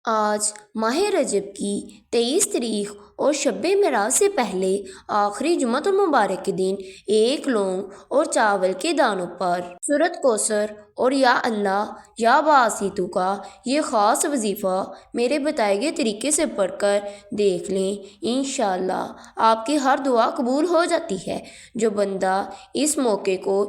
آج ماہ رجب کی 23 تاریخ اور شب معراج سے پہلے آخری جمعۃ المبارک کے دن ایک لونگ اور چاول کے دانوں پر سورۃ کوثر اور یا اللہ یا باسیتو کا یہ خاص وظیفہ میرے بتائے گئے طریقے سے پڑھ کر دیکھ لیں، انشاءاللہ آپ کی ہر دعا قبول ہو جاتی ہے۔ جو بندہ اس موقع کو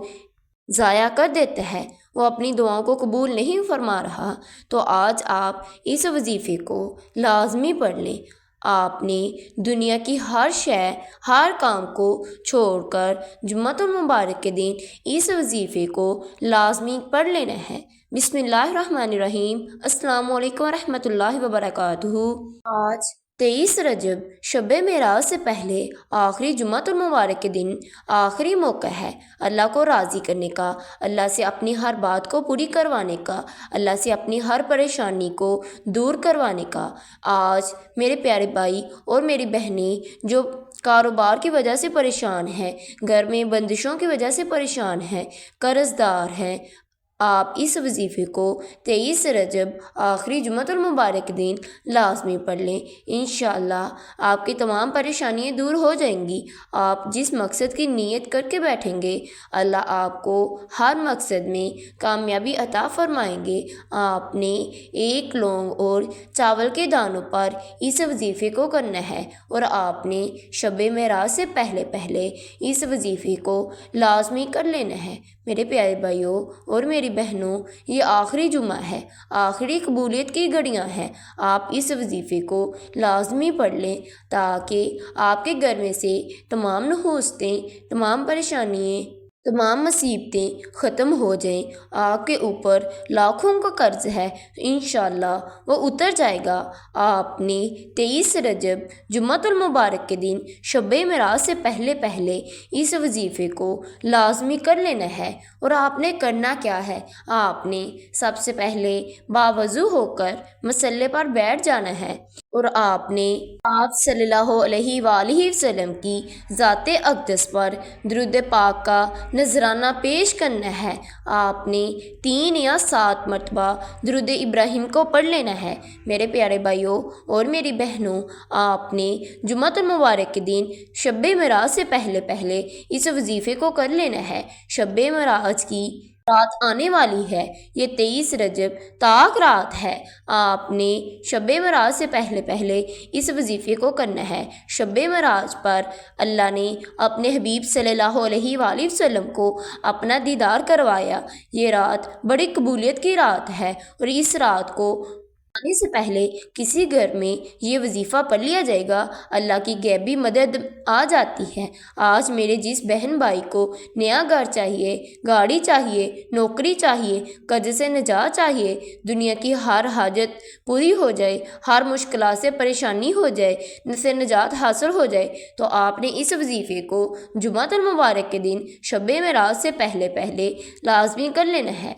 ضائع کر دیتا ہے، وہ اپنی دعاؤں کو قبول نہیں فرما رہا، تو آج آپ اس وظیفے کو لازمی پڑھ لیں۔ آپ نے دنیا کی ہر شے، ہر کام کو چھوڑ کر جمعۃ المبارک کے دن اس وظیفے کو لازمی پڑھ لینا ہے۔ بسم اللہ الرحمن الرحیم۔ السلام علیکم ورحمۃ اللہ وبرکاتہ۔ آج 23 رجب شب معراج سے پہلے آخری جمعۃ المبارک کے دن آخری موقع ہے اللہ کو راضی کرنے کا، اللہ سے اپنی ہر بات کو پوری کروانے کا، اللہ سے اپنی ہر پریشانی کو دور کروانے کا۔ آج میرے پیارے بھائی اور میری بہنیں جو کاروبار کی وجہ سے پریشان ہیں، گھر میں بندشوں کی وجہ سے پریشان ہیں، قرض دار ہیں، آپ اس وظیفے کو 23 رجب آخری جمعۃ المبارک کے دن لازمی پڑھ لیں، انشاءاللہ آپ کی تمام پریشانیاں دور ہو جائیں گی۔ آپ جس مقصد کی نیت کر کے بیٹھیں گے، اللہ آپ کو ہر مقصد میں کامیابی عطا فرمائیں گے۔ آپ نے ایک لونگ اور چاول کے دانوں پر اس وظیفے کو کرنا ہے، اور آپ نے شب معراج سے پہلے اس وظیفے کو لازمی کر لینا ہے۔ میرے پیارے بھائیوں اور میری بہنوں، یہ آخری جمعہ ہے، آخری قبولیت کی گھڑیاں ہیں۔ آپ اس وظیفے کو لازمی پڑھ لیں تاکہ آپ کے گھر میں سے تمام نحوستیں، تمام پریشانیاں، تمام مصیبتیں ختم ہو جائیں۔ آپ کے اوپر لاکھوں کا قرض ہے، انشاءاللہ وہ اتر جائے گا۔ آپ نے 23 رجب جمعۃ المبارک کے دن شب معراج سے پہلے اس وظیفے کو لازمی کر لینا ہے۔ اور آپ نے کرنا کیا ہے؟ آپ نے سب سے پہلے باوضو ہو کر مصلی پر بیٹھ جانا ہے، اور آپ نے آپ صلی اللہ علیہ وآلہ وسلم کی ذات اقدس پر درود پاک کا نذرانہ پیش کرنا ہے۔ آپ نے 3 یا 7 مرتبہ درود ابراہیم کو پڑھ لینا ہے۔ میرے پیارے بھائیوں اور میری بہنوں، آپ نے جمعۃ المبارک کے دن شب معراج سے پہلے اس وظیفے کو کر لینا ہے۔ شب معراج کی رات آنے والی ہے، یہ 23 رجب تاک رات ہے۔ آپ نے شب معراج سے پہلے اس وظیفے کو کرنا ہے۔ شب معراج پر اللہ نے اپنے حبیب صلی اللہ علیہ وآلہ وسلم کو اپنا دیدار کروایا۔ یہ رات بڑی قبولیت کی رات ہے، اور اس رات کو آنے سے پہلے کسی گھر میں یہ وظیفہ پڑھ لیا جائے گا، اللہ کی غیبی مدد آ جاتی ہے۔ آج میرے جس بہن بھائی کو نیا گھر چاہیے، گاڑی چاہیے، نوکری چاہیے، قرض سے نجات چاہیے، دنیا کی ہر حاجت پوری ہو جائے، ہر مشکلات سے پریشانی ہو جائے، سے نجات حاصل ہو جائے، تو آپ نے اس وظیفے کو جمعۃ المبارک کے دن شب معراج سے پہلے لازمی کر لینا ہے۔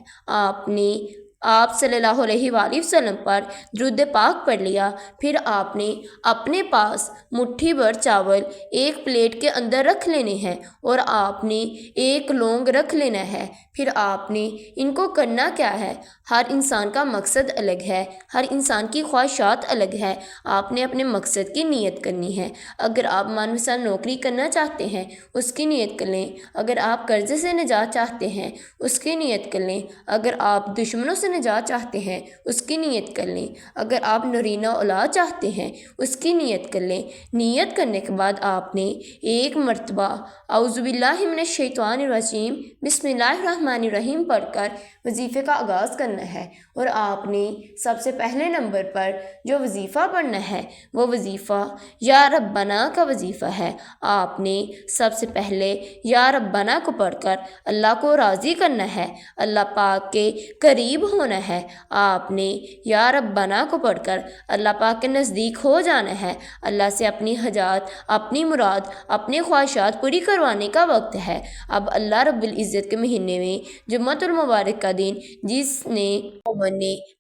آپ صلی اللہ علیہ وآلہ وسلم پر درود پاک پڑھ لیا، پھر آپ نے اپنے پاس مٹھی بھر چاول ایک پلیٹ کے اندر رکھ لینے ہیں، اور آپ نے ایک لونگ رکھ لینا ہے۔ پھر آپ نے ان کو کرنا کیا ہے؟ ہر انسان کا مقصد الگ ہے، ہر انسان کی خواہشات الگ ہے۔ آپ نے اپنے مقصد کی نیت کرنی ہے۔ اگر آپ من نوکری کرنا چاہتے ہیں، اس کی نیت کر لیں۔ اگر آپ قرض سے نجات چاہتے ہیں، اس کی نیت کر لیں۔ اگر آپ دشمنوں سے نجات چاہتے ہیں، اس کی نیت کر لیں۔ اگر آپ نرینہ اولاد چاہتے ہیں، اس کی نیت کر لیں۔ نیت کرنے کے بعد آپ نے ایک مرتبہ اعوذ باللہ من الشیطان الرجیم بسم اللہ الرحمن الرحیم پڑھ کر وظیفے کا آغاز کرنا ہے۔ اور آپ نے سب سے پہلے نمبر پر جو وظیفہ پڑھنا ہے، وہ وظیفہ یا ربنا کا وظیفہ ہے۔ آپ نے سب سے پہلے یا ربنا کو پڑھ کر اللہ کو راضی کرنا ہے، اللہ پاک کے قریب ہونا ہے۔ آپ نے یا ربنا کو پڑھ کر اللہ پاک کے نزدیک ہو جانا ہے۔ اللہ سے اپنی حاجات، اپنی مراد، اپنی خواہشات پوری کروانے کا وقت ہے۔ اب اللہ رب العزت کے مہینے میں جمعۃ المبارک کا دن، جس نے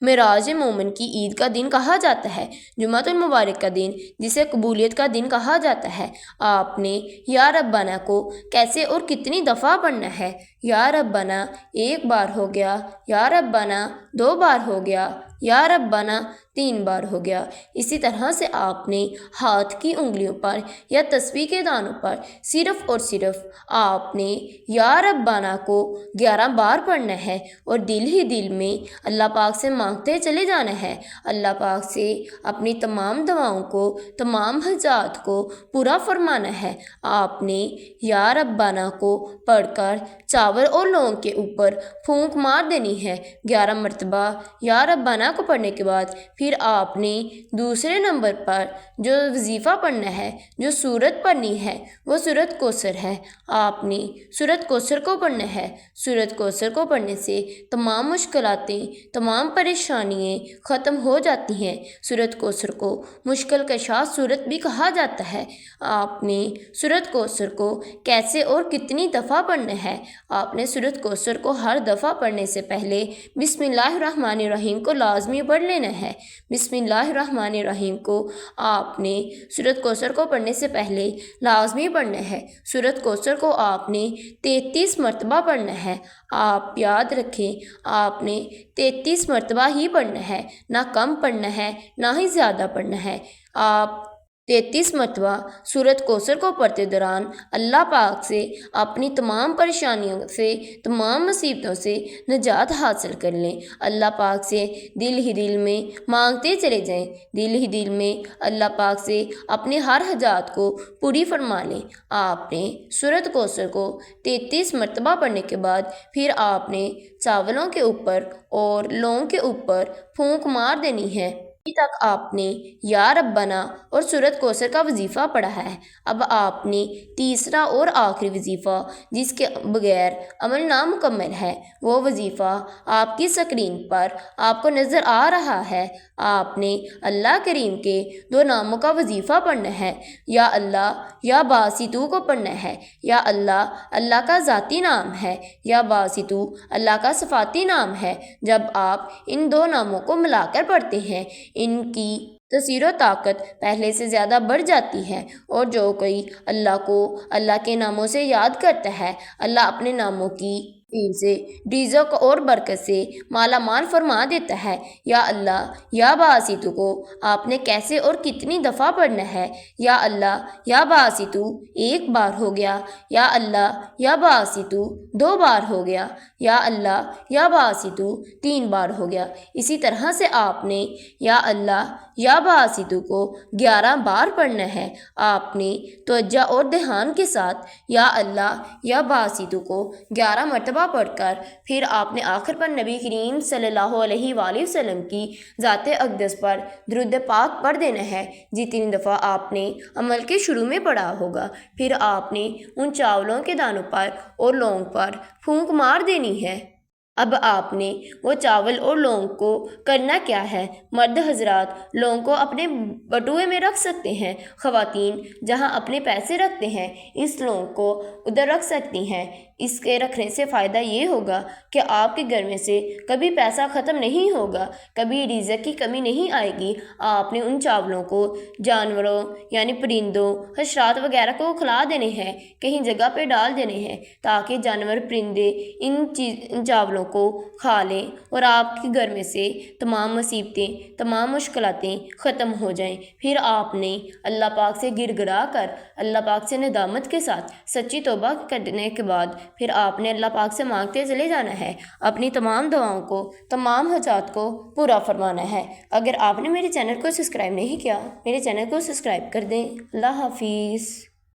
معراج مومن کی عید کا دن کہا جاتا ہے، جمعۃ المبارک کا دن جسے قبولیت کا دن کہا جاتا ہے، آپ نے یا ربنا کو کیسے اور کتنی دفعہ پڑھنا ہے؟ یا ربنا 1 بار ہو گیا، یا ربنا 2 بار ہو گیا، یا ربنا 3 بار ہو گیا۔ اسی طرح سے آپ نے ہاتھ کی انگلیوں پر یا تسبیح کے دانوں پر صرف اور صرف آپ نے یا ربنا کو 11 بار پڑھنا ہے اور دل ہی دل میں اللہ پاک سے مانگتے چلے جانا ہے۔ اللہ پاک سے اپنی تمام دعاؤں کو، تمام حاجات کو پورا فرمانا ہے۔ آپ نے یا ربنا کو پڑھ کر چاول اور لونگ کے اوپر پھونک مار دینی ہے 11 مرتبہ۔ یا ربنا کو پڑھنے کے بعد پھر آپ نے دوسرے نمبر پر جو وظیفہ پڑھنا ہے، جو سورت پڑھنی ہے، وہ سورت کوثر ہے۔ آپ نے سورت کوثر کو پڑھنا ہے۔ سورت کوثر کو پڑھنے سے تمام مشکلاتیں، تمام پریشانیاں ختم ہو جاتی ہیں۔ سورت کوثر کو مشکل کشا سورت بھی کہا جاتا ہے۔ آپ نے سورت کوثر کو کیسے اور کتنی دفعہ پڑھنا ہے؟ آپ نے سورت کوثر کو ہر دفعہ پڑھنے سے پہلے بسم اللہ الرحمن الرحیم کو لازمی پڑھ لینا ہے۔ بسم اللہ الرحمن الرحیم کو آپ نے سورت کوثر کو پڑھنے سے پہلے لازمی پڑھنا ہے۔ سورت کوثر کو آپ نے 33 مرتبہ پڑھنا ہے۔ آپ یاد رکھیں، آپ نے 33 مرتبہ ہی پڑھنا ہے، نہ کم پڑھنا ہے نہ ہی زیادہ پڑھنا ہے۔ آپ 33 مرتبہ سورت کوثر کو پڑھتے دوران اللہ پاک سے اپنی تمام پریشانیوں سے، تمام مصیبتوں سے نجات حاصل کر لیں۔ اللہ پاک سے دل ہی دل میں مانگتے چلے جائیں، دل ہی دل میں اللہ پاک سے اپنے ہر حاجات کو پوری فرما لیں۔ آپ نے سورت کوثر کو 33 مرتبہ پڑھنے کے بعد پھر آپ نے چاولوں کے اوپر اور لونگ کے اوپر پھونک مار دینی ہے۔ ابھی تک آپ نے یا ربنا اور سورت کوثر کا وظیفہ پڑھا ہے۔ اب آپ نے تیسرا اور آخری وظیفہ، جس کے بغیر عمل نامکمل ہے، وہ وظیفہ آپ کی سکرین پر آپ کو نظر آ رہا ہے۔ آپ نے اللہ کریم کے 2 ناموں کا وظیفہ پڑھنا ہے۔ یا اللہ یا باسطو کو پڑھنا ہے۔ یا اللہ اللہ کا ذاتی نام ہے، یا باسطو اللہ کا صفاتی نام ہے۔ جب آپ ان 2 ناموں کو ملا کر پڑھتے ہیں، ان کی تاثیر و طاقت پہلے سے زیادہ بڑھ جاتی ہے، اور جو کوئی اللہ کو اللہ کے ناموں سے یاد کرتا ہے، اللہ اپنے ناموں کی سے رزق اور برکت سے مالا مال فرما دیتا ہے۔ یا اللہ یا باسطو کو آپ نے کیسے اور کتنی دفعہ پڑھنا ہے؟ یا اللہ یا باسطو 1 بار ہو گیا، یا اللہ یا باسطو 2 بار ہو گیا، یا اللہ یا باسطو 3 بار ہو گیا۔ اسی طرح سے آپ نے یا اللہ یا باسطو کو 11 بار پڑھنا ہے۔ آپ نے توجہ اور دھیان کے ساتھ یا اللہ یا باسطو کو 11 مرتبہ پڑھ کر پھر آپ نے آخر پر نبی کریم صلی اللہ علیہ وآلہ وسلم کی ذات اقدس پر درود پاک پڑھ دینا ہے، جتنی دفعہ آپ نے عمل کے شروع میں پڑھا ہوگا۔ پھر آپ نے ان چاولوں کے دانوں پر اور لونگ پر پھونک مار دینی ہے۔ اب آپ نے وہ چاول اور لونگ کو کرنا کیا ہے؟ مرد حضرات لونگ کو اپنے بٹوے میں رکھ سکتے ہیں، خواتین جہاں اپنے پیسے رکھتے ہیں اس لونگ کو ادھر رکھ سکتی ہیں۔ اس کے رکھنے سے فائدہ یہ ہوگا کہ آپ کے گھر میں سے کبھی پیسہ ختم نہیں ہوگا، کبھی رزق کی کمی نہیں آئے گی۔ آپ نے ان چاولوں کو جانوروں یعنی پرندوں، حشرات وغیرہ کو کھلا دینے ہیں، کہیں جگہ پہ ڈال دینے ہیں تاکہ جانور پرندے ان چاولوں کو کھا لیں اور آپ کے گھر میں سے تمام مصیبتیں، تمام مشکلاتیں ختم ہو جائیں۔ پھر آپ نے اللہ پاک سے گر گڑا کر، اللہ پاک سے ندامت کے ساتھ سچی توبہ کرنے کے بعد پھر آپ نے اللہ پاک سے مانگتے چلے جانا ہے، اپنی تمام دعاؤں کو، تمام حاجات کو پورا فرمانا ہے۔ اگر آپ نے میرے چینل کو سبسکرائب نہیں کیا، میرے چینل کو سبسکرائب کر دیں۔ اللہ حافظ۔